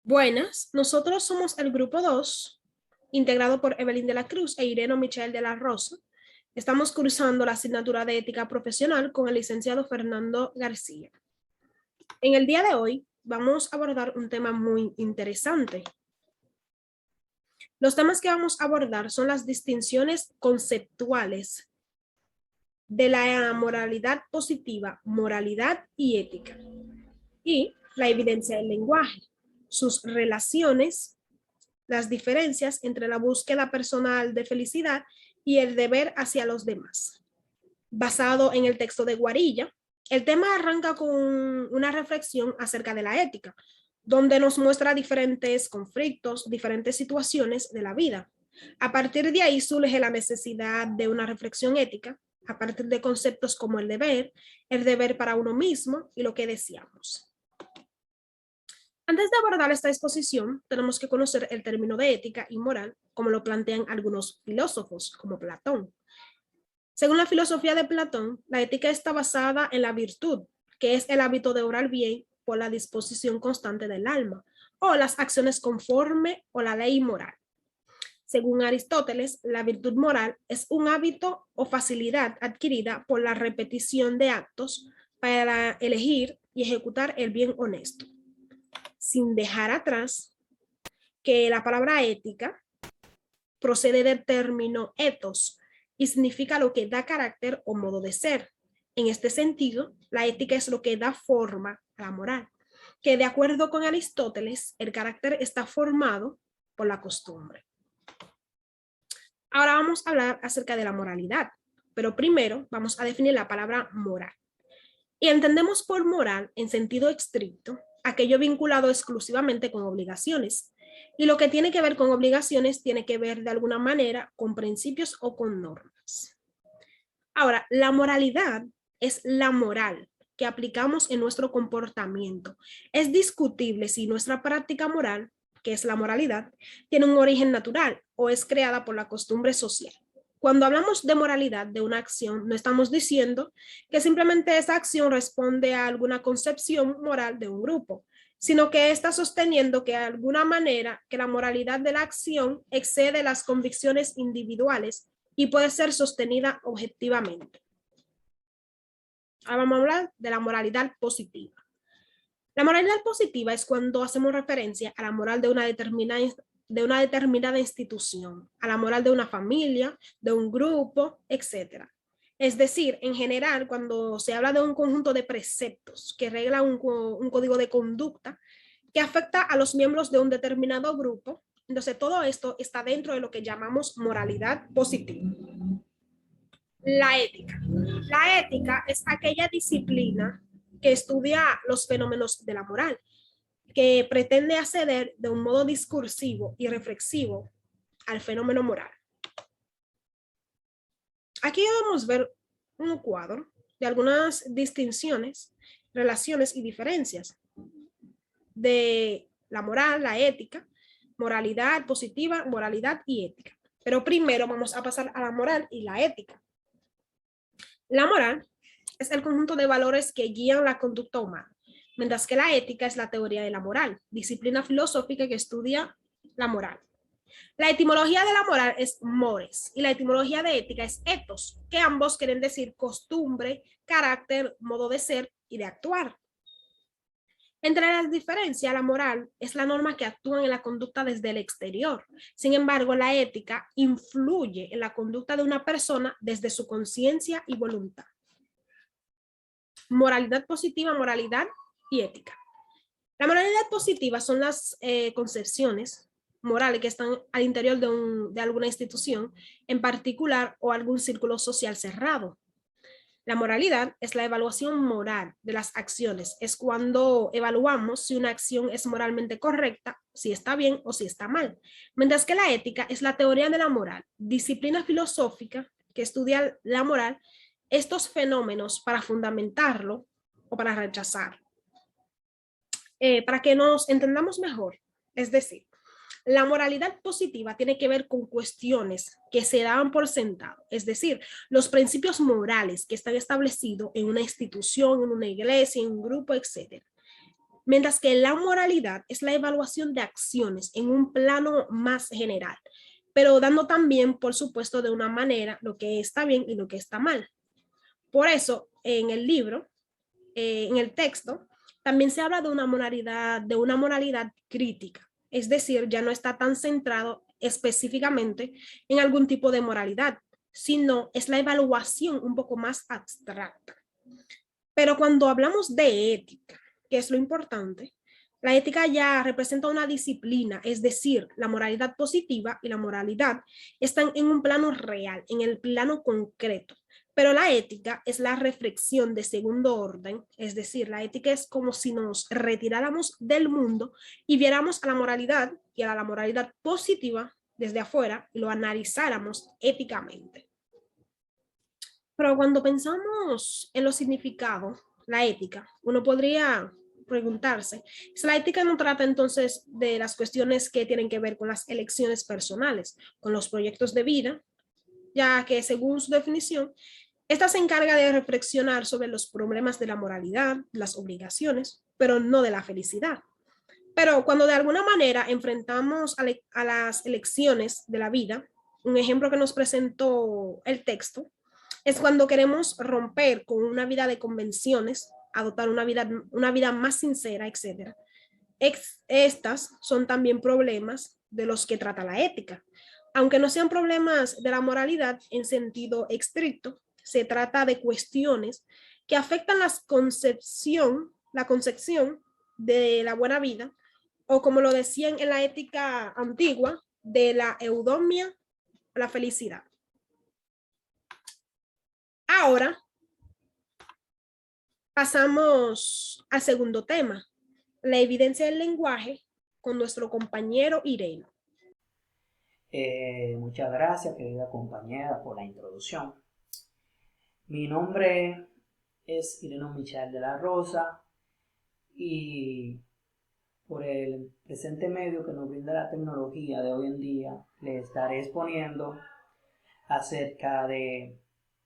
Buenas, nosotros somos el grupo 2, integrado por Evelyn de la Cruz e Irene Michel de la Rosa. Estamos cursando la asignatura de ética profesional con el licenciado Fernando García. En el día de hoy vamos a abordar un tema muy interesante. Los temas que vamos a abordar son las distinciones conceptuales de la moralidad positiva, moralidad y ética, y la evidencia del lenguaje, sus relaciones, las diferencias entre la búsqueda personal de felicidad y el deber hacia los demás. Basado en el texto de Guarilla, el tema arranca con una reflexión acerca de la ética, donde nos muestra diferentes conflictos, diferentes situaciones de la vida. A partir de ahí surge la necesidad de una reflexión ética, a partir de conceptos como el deber para uno mismo y lo que deseamos. Antes de abordar esta exposición, tenemos que conocer el término de ética y moral, como lo plantean algunos filósofos, como Platón. Según la filosofía de Platón, la ética está basada en la virtud, que es el hábito de obrar bien por la disposición constante del alma, o las acciones conforme o la ley moral. Según Aristóteles, la virtud moral es un hábito o facilidad adquirida por la repetición de actos para elegir y ejecutar el bien honesto, sin dejar atrás que la palabra ética procede del término ethos y significa lo que da carácter o modo de ser. En este sentido, la ética es lo que da forma a la moral, que de acuerdo con Aristóteles, el carácter está formado por la costumbre. Ahora vamos a hablar acerca de la moralidad, pero primero vamos a definir la palabra moral. Y entendemos por moral, en sentido estricto, aquello vinculado exclusivamente con obligaciones. Y lo que tiene que ver con obligaciones tiene que ver de alguna manera con principios o con normas. Ahora, la moralidad es la moral que aplicamos en nuestro comportamiento. Es discutible si nuestra práctica moral, que es la moralidad, tiene un origen natural o es creada por la costumbre social. Cuando hablamos de moralidad de una acción, no estamos diciendo que simplemente esa acción responde a alguna concepción moral de un grupo, sino que está sosteniendo que de alguna manera que la moralidad de la acción excede las convicciones individuales y puede ser sostenida objetivamente. Ahora vamos a hablar de la moralidad positiva. La moralidad positiva es cuando hacemos referencia a la moral de una determinada institución, a la moral de una familia, de un grupo, etc. Es decir, en general, cuando se habla de un conjunto de preceptos que regla un código de conducta que afecta a los miembros de un determinado grupo, entonces todo esto está dentro de lo que llamamos moralidad positiva. La ética. La ética es aquella disciplina que estudia los fenómenos de la moral, que pretende acceder de un modo discursivo y reflexivo al fenómeno moral. Aquí podemos ver un cuadro de algunas distinciones, relaciones y diferencias de la moral, la ética, moralidad positiva, moralidad y ética. Pero primero vamos a pasar a la moral y la ética. La moral es el conjunto de valores que guían la conducta humana, mientras que la ética es la teoría de la moral, disciplina filosófica que estudia la moral. La etimología de la moral es mores y la etimología de ética es ethos, que ambos quieren decir costumbre, carácter, modo de ser y de actuar. Entre las diferencias, la moral es la norma que actúa en la conducta desde el exterior. Sin embargo, la ética influye en la conducta de una persona desde su conciencia y voluntad. Moralidad positiva, moralidad y ética. La moralidad positiva son las concepciones morales que están al interior de alguna institución en particular o algún círculo social cerrado. La moralidad es la evaluación moral de las acciones. Es cuando evaluamos si una acción es moralmente correcta, si está bien o si está mal. Mientras que la ética es la teoría de la moral, disciplina filosófica que estudia la moral, estos fenómenos para fundamentarlo o para rechazar. Para que nos entendamos mejor, es decir, la moralidad positiva tiene que ver con cuestiones que se dan por sentado, es decir, los principios morales que están establecidos en una institución, en una iglesia, en un grupo, etc. mientras que la moralidad es la evaluación de acciones en un plano más general, pero dando también, por supuesto, de una manera lo que está bien y lo que está mal. Por eso, en el libro, en el texto, también se habla de una moralidad crítica, es decir, ya no está tan centrado específicamente en algún tipo de moralidad, sino es la evaluación un poco más abstracta. Pero cuando hablamos de ética, que es lo importante, la ética ya representa una disciplina, es decir, la moralidad positiva y la moralidad están en un plano real, en el plano concreto. Pero la ética es la reflexión de segundo orden, es decir, la ética es como si nos retiráramos del mundo y viéramos a la moralidad y a la moralidad positiva desde afuera y lo analizáramos éticamente. Pero cuando pensamos en los significados, la ética, uno podría preguntarse, si la ética no trata entonces de las cuestiones que tienen que ver con las elecciones personales, con los proyectos de vida, ya que según su definición, esta se encarga de reflexionar sobre los problemas de la moralidad, las obligaciones, pero no de la felicidad. Pero cuando de alguna manera enfrentamos a las elecciones de la vida, un ejemplo que nos presentó el texto, es cuando queremos romper con una vida de convenciones, adoptar una vida más sincera, etc. Estas son también problemas de los que trata la ética. Aunque no sean problemas de la moralidad en sentido estricto, se trata de cuestiones que afectan la concepción de la buena vida, o como lo decían en la ética antigua, de la eudomia, la felicidad. Ahora pasamos al segundo tema, la evidencia del lenguaje, con nuestro compañero Irene. Muchas gracias, querida compañera, por la introducción. Mi nombre es Irene Michel de la Rosa y por el presente medio que nos brinda la tecnología de hoy en día, le estaré exponiendo acerca de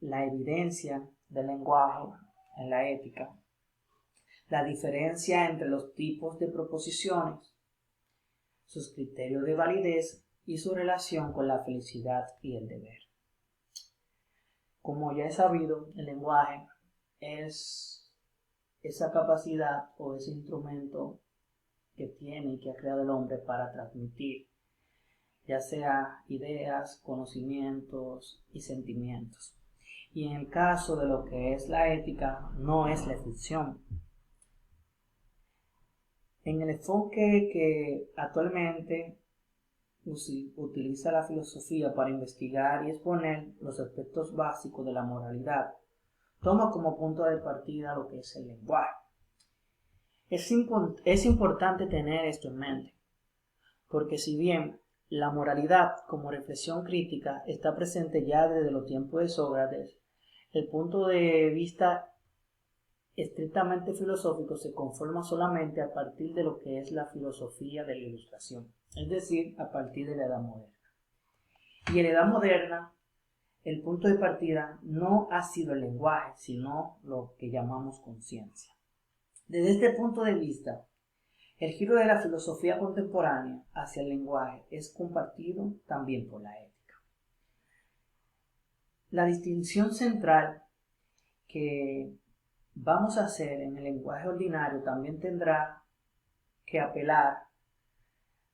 la evidencia del lenguaje en la ética, la diferencia entre los tipos de proposiciones, sus criterios de validez y su relación con la felicidad y el deber. Como ya he sabido, el lenguaje es esa capacidad o ese instrumento que tiene y que ha creado el hombre para transmitir, ya sea ideas, conocimientos y sentimientos. Y en el caso de lo que es la ética, no es la excepción. En el enfoque que actualmente utiliza la filosofía para investigar y exponer los aspectos básicos de la moralidad, toma como punto de partida lo que es el lenguaje. Es importante tener esto en mente, porque si bien la moralidad como reflexión crítica está presente ya desde los tiempos de Sócrates, el punto de vista estrictamente filosófico se conforma solamente a partir de lo que es la filosofía de la Ilustración, es decir, a partir de la Edad Moderna. Y en la Edad Moderna, el punto de partida no ha sido el lenguaje, sino lo que llamamos conciencia. Desde este punto de vista, el giro de la filosofía contemporánea hacia el lenguaje es compartido también por la ética. La distinción central que vamos a hacer en el lenguaje ordinario también tendrá que apelar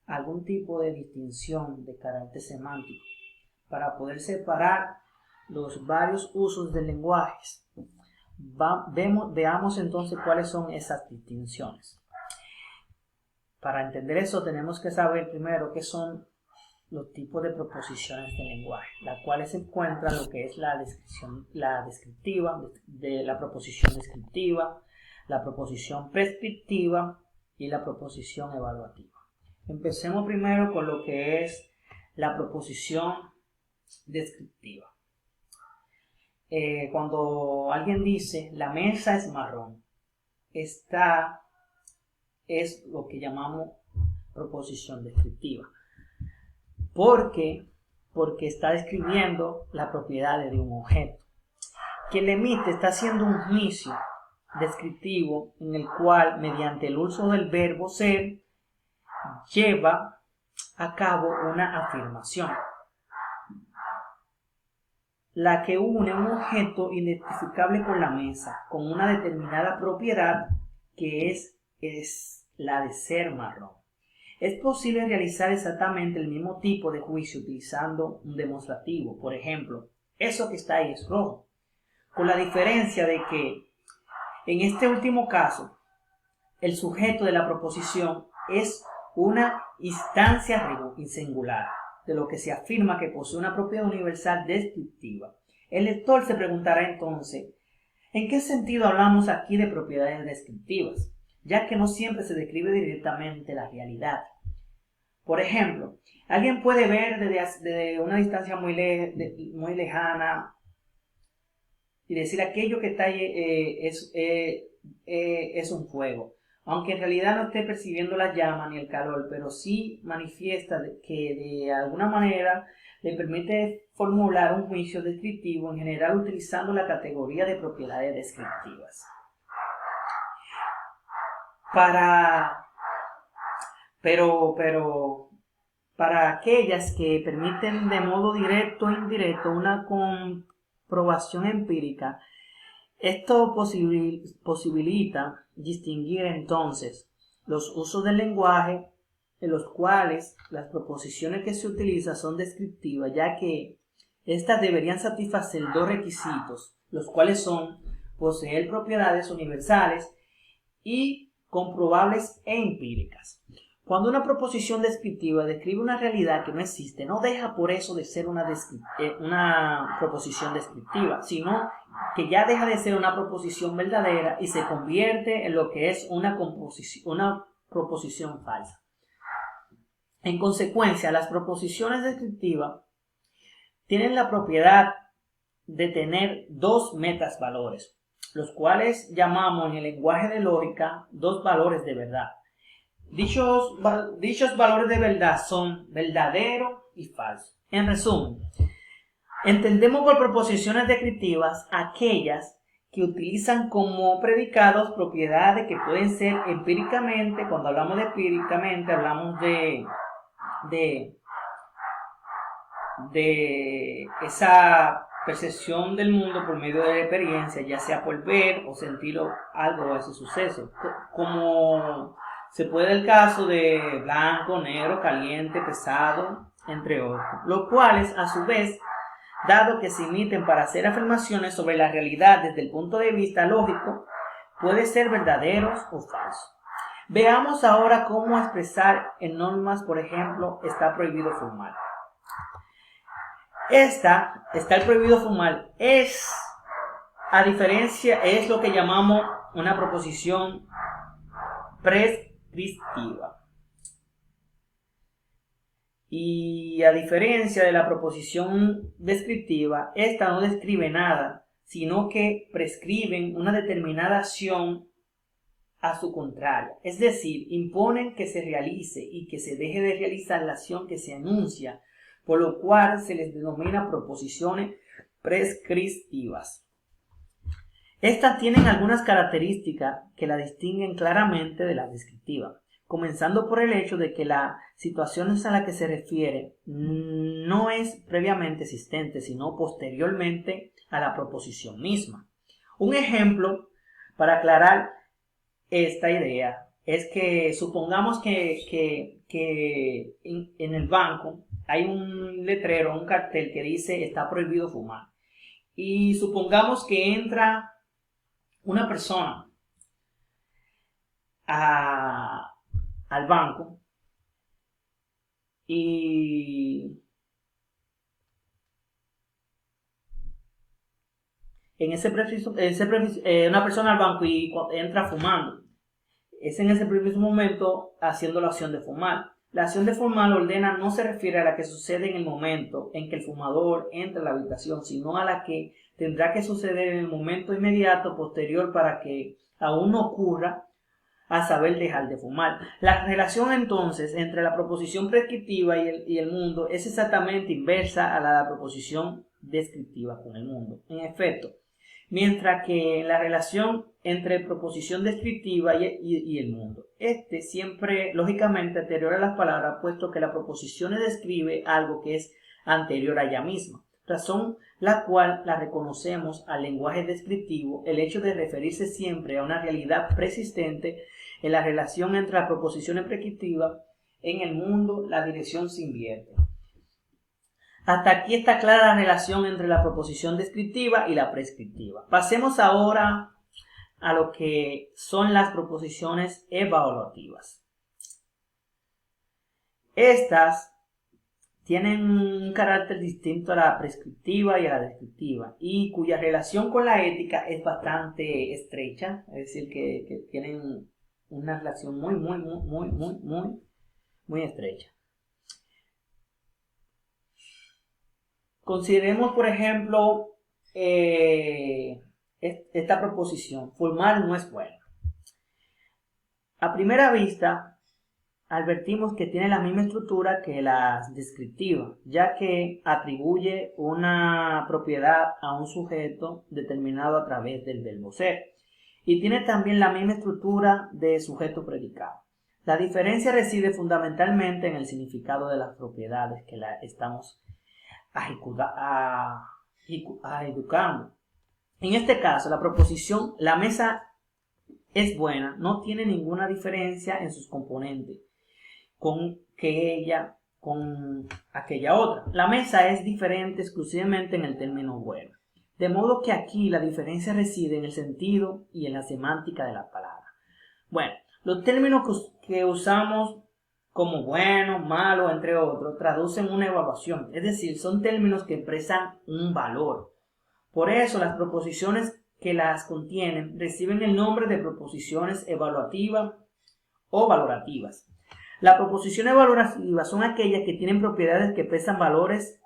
a algún tipo de distinción de carácter semántico para poder separar los varios usos del lenguaje. Veamos entonces cuáles son esas distinciones. Para entender eso tenemos que saber primero qué son los tipos de proposiciones del lenguaje, las cuales se encuentran lo que es la descriptiva, de la proposición descriptiva, la proposición prescriptiva y la proposición evaluativa. Empecemos primero con lo que es la proposición descriptiva. Cuando alguien dice la mesa es marrón, esta es lo que llamamos proposición descriptiva. Porque está describiendo la propiedad de un objeto. Quien le emite está haciendo un juicio descriptivo en el cual, mediante el uso del verbo ser, lleva a cabo una afirmación, la que une un objeto identificable con la mesa, con una determinada propiedad que es la de ser marrón. Es posible realizar exactamente el mismo tipo de juicio utilizando un demostrativo. Por ejemplo, eso que está ahí es rojo, con la diferencia de que en este último caso, el sujeto de la proposición es una instancia singular, de lo que se afirma que posee una propiedad universal descriptiva. El lector se preguntará entonces, ¿en qué sentido hablamos aquí de propiedades descriptivas? Ya que no siempre se describe directamente la realidad. Por ejemplo, alguien puede ver desde una distancia muy lejana y decir aquello que está ahí es un fuego, aunque en realidad no esté percibiendo la llama ni el calor, pero sí manifiesta que de alguna manera le permite formular un juicio descriptivo, en general utilizando la categoría de propiedades descriptivas. Pero para aquellas que permiten de modo directo o indirecto una comprobación empírica, esto posibilita distinguir entonces los usos del lenguaje en los cuales las proposiciones que se utilizan son descriptivas, ya que éstas deberían satisfacer dos requisitos, los cuales son poseer propiedades universales y comprobables e empíricas. Cuando una proposición descriptiva describe una realidad que no existe, no deja por eso de ser una proposición descriptiva, sino que ya deja de ser una proposición verdadera y se convierte en lo que es una proposición falsa. En consecuencia, las proposiciones descriptivas tienen la propiedad de tener dos metavalores, los cuales llamamos en el lenguaje de lógica dos valores de verdad. Dichos valores de verdad son verdadero y falso. En resumen, entendemos por proposiciones descriptivas aquellas que utilizan como predicados propiedades que pueden ser empíricamente. Cuando hablamos de empíricamente, hablamos de esa percepción del mundo por medio de la experiencia, ya sea por ver o sentir algo de ese suceso, como se puede el caso de blanco, negro, caliente, pesado, entre otros, los cuales a su vez, dado que se emiten para hacer afirmaciones sobre la realidad desde el punto de vista lógico, pueden ser verdaderos o falsos. Veamos ahora cómo expresar en normas, por ejemplo, está prohibido fumar. Está el prohibido fumar es lo que llamamos una proposición prescriptiva. Y a diferencia de la proposición descriptiva, esta no describe nada, sino que prescriben una determinada acción a su contraria. Es decir, imponen que se realice y que se deje de realizar la acción que se anuncia, por lo cual se les denomina proposiciones prescriptivas. Estas tienen algunas características que la distinguen claramente de la descriptiva, comenzando por el hecho de que la situación a la que se refiere no es previamente existente, sino posteriormente a la proposición misma. Un ejemplo para aclarar esta idea es que supongamos que en el banco hay un letrero, un cartel que dice está prohibido fumar. Y supongamos que entra una persona al banco y una persona al banco y entra fumando. Es en ese preciso momento haciendo la acción de fumar. La acción de fumar ordena no se refiere a la que sucede en el momento en que el fumador entra a la habitación, sino a la que tendrá que suceder en el momento inmediato posterior para que aún no ocurra, a saber, dejar de fumar. La relación entonces entre la proposición prescriptiva y el mundo es exactamente inversa a la proposición descriptiva con el mundo. En efecto, mientras que en la relación entre proposición descriptiva y el mundo. Este siempre, lógicamente, anterior a las palabras, puesto que la proposición describe algo que es anterior a ella misma, razón la cual la reconocemos al lenguaje descriptivo, el hecho de referirse siempre a una realidad persistente en la relación entre las proposiciones prescriptivas. En el mundo, la dirección se invierte. Hasta aquí está clara la relación entre la proposición descriptiva y la prescriptiva. Pasemos ahora a lo que son las proposiciones evaluativas. Estas tienen un carácter distinto a la prescriptiva y a la descriptiva, y cuya relación con la ética es bastante estrecha, es decir, que tienen una relación muy estrecha. Consideremos, por ejemplo, esta proposición: fumar no es bueno. A primera vista, advertimos que tiene la misma estructura que las descriptivas, ya que atribuye una propiedad a un sujeto determinado a través del verbo ser, y tiene también la misma estructura de sujeto-predicado. La diferencia reside fundamentalmente en el significado de las propiedades que la estamos educando. En este caso, la proposición "la mesa es buena" no tiene ninguna diferencia en sus componentes con aquella otra. La mesa es diferente exclusivamente en el término bueno. De modo que aquí la diferencia reside en el sentido y en la semántica de la palabra. Bueno, los términos que usamos como bueno, malo, entre otros, traducen una evaluación, es decir, son términos que expresan un valor. Por eso las proposiciones que las contienen reciben el nombre de proposiciones evaluativas o valorativas. Las proposiciones valorativas son aquellas que tienen propiedades que expresan valores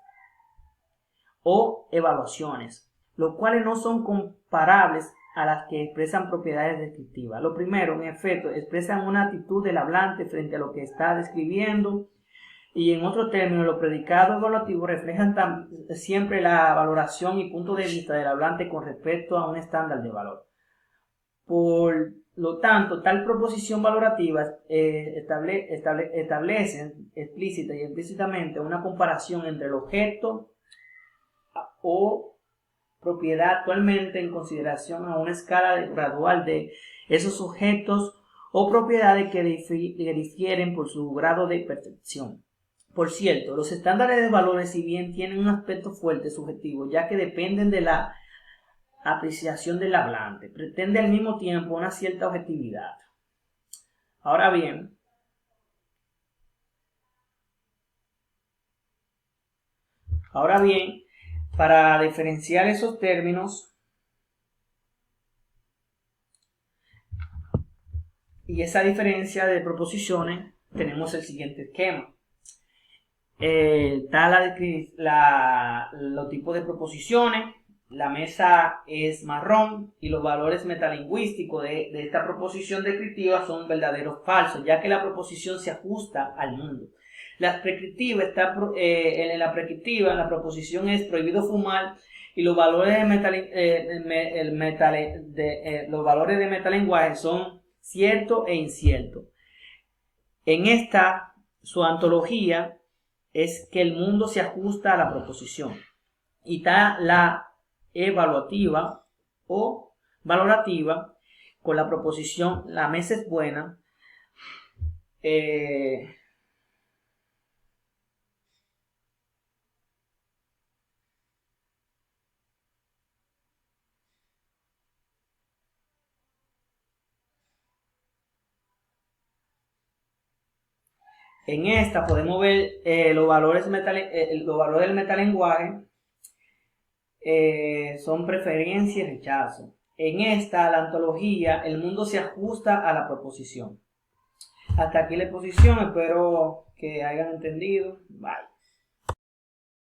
o evaluaciones, los cuales no son comparables a las que expresan propiedades descriptivas. Lo primero, en efecto, expresan una actitud del hablante frente a lo que está describiendo, y en otro término, los predicados evaluativos reflejan siempre la valoración y punto de vista del hablante con respecto a un estándar de valor. Por lo tanto, tal proposición valorativa establece explícita y implícitamente una comparación entre el objeto o propiedad actualmente en consideración a una escala gradual de esos objetos o propiedades que difieren por su grado de perfección. Por cierto, los estándares de valores, si bien tienen un aspecto fuerte subjetivo, ya que dependen de la apreciación del hablante, pretende al mismo tiempo una cierta objetividad. Ahora bien, para diferenciar esos términos y esa diferencia de proposiciones, tenemos el siguiente esquema. Está los tipos de proposiciones. La mesa es marrón y los valores metalingüísticos de esta proposición descriptiva son verdaderos o falsos, ya que la proposición se ajusta al mundo. En la prescriptiva, la proposición es prohibido fumar, y los valores de metalenguaje son cierto e incierto. En esta, su antología es que el mundo se ajusta a la proposición, y está la evaluativa o valorativa con la proposición "la mesa es buena". En esta podemos ver los valores del metalenguaje. Son preferencia y rechazo. En esta, la antología, el mundo se ajusta a la proposición. Hasta aquí la exposición, espero que hayan entendido. Bye.